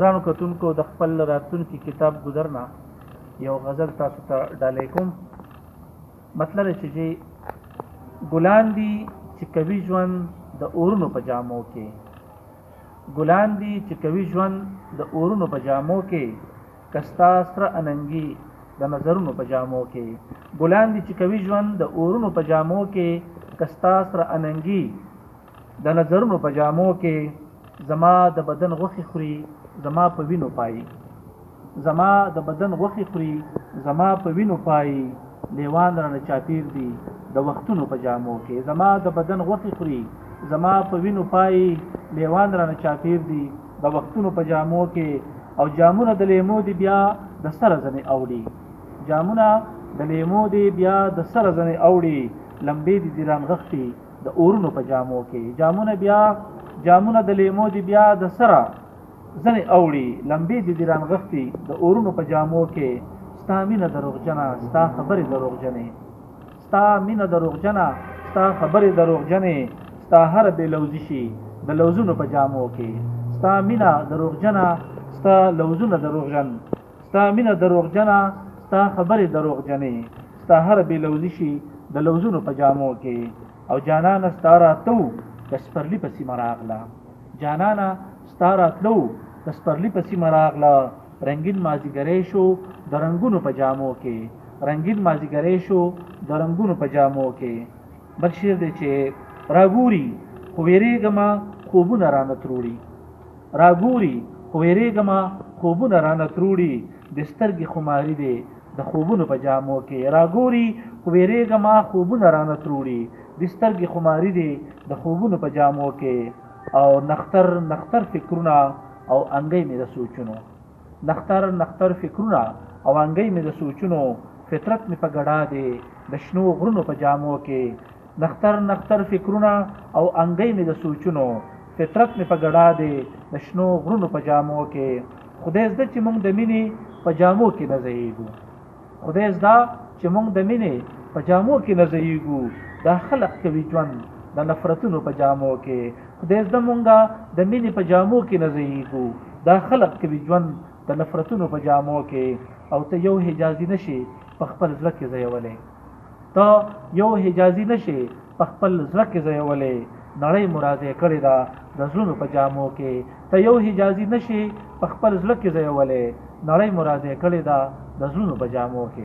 ګرانو کتونکو د خپل راتلونکي کتاب ګذرنا یو غزل تاسو ته ډالۍ کوم. مطلب چې ګلان دي چې کوي ژوند د اورونو په جامو کې، ګلان دي چې کوي ژوند د اورونو په جامو کې، کستا سره اننګي د نظرونو په جامو کې، ګلان دي چې کوي ژوند د اورونو په جامو کې، کستا سره اننګي د نظرونو په جامو کې، زما د بدن غوښې خوري زما په وینو پای، زما د بدن غوښې خوري زما په وینو پای، لیوان رانه چاپیر دي د وختونو په جامو کې، زما د بدن غوښې خوري زما په وینو پای، لیوان رانه چاپیر دي د وختونو په جامو کې، او جامونه د لیمو دی بیا د سره ځنې اوړي، جامونه د لیمو دی بیا د سره ځنې اوړي، لمبې دي دی رانغښتي د اورونو په جامو کې، جامونه د لیمو دی بیا د سره ځنې اوړي، لمبې دي دی رانغښتي د اورونو په جامو کې، ستا مینه دروغجنه ستا خبرې دروغجنې، ستا مینه دروغجنه ستا خبرې دروغجنې، ستا هر بې لوزي شي د لوزونو په جامو کې، ستا مینه دروغجنه ستا لوزونه دروغجن، ستا مینه دروغجنه ستا خبرې دروغجنې، ستا هر بې لوزي شي د لوزونو په جامو کې، او جانانه ستا راتلو د سپرلي په سیمه راغله، جانانه ستا راتلو د سپرلي په سیمه راغله، رنګین مازیګری شو د رنګونو په جامو کې، رنګین مازیګری شو د رنګونو په جامو کې. بل شعر دی چې راګوري خو ویرېږمه خوبونه رانه تروړي، راګوري خو ویرېږمه خوبونه رانه تروړي، د سترګې خماري دی د خوبونو په جامو کې، راګوري خو ویرېږمه خوبونه رانه تروړي، د سترګې خماري دی د خوبونو په جامو کې، او نختر نختر فکرونه او انګۍ مې د سوچونو، نختر نختر فکرونه او انګۍ مې د سوچونو، فطرت مې په ګډا دی د شنو غرونو په جامو کې، نختر نختر فکرونه او انګۍ مې د سوچونو، فطرت مې په ګډا دی د شنو غرونو په جامو کې، خدای زده چې موږ د مینې په جامو کې نه ځایېږو، خدای زده چې موږ د مینې په جامو کې نه ځایېږو، دا خلق کوي ژوند د نفرتونو په جامو کې، خدای زده مونږه د مینې په جامو کې نه ځایېږو، دا خلق کوي ژوند د نفرتونو په جامو کې، او ته یو حجازي نشي په خپل زړه کې ځایولی، ته یو حجازي نشي په خپل زړه کې ځایولی، نړۍ مرازې کړې ده د زړونو په جامو کې، ته یو حجازي نشي په خپل زړه کې ځایولی، نړۍ مرازې کړې ده د زړونو په جامو کې.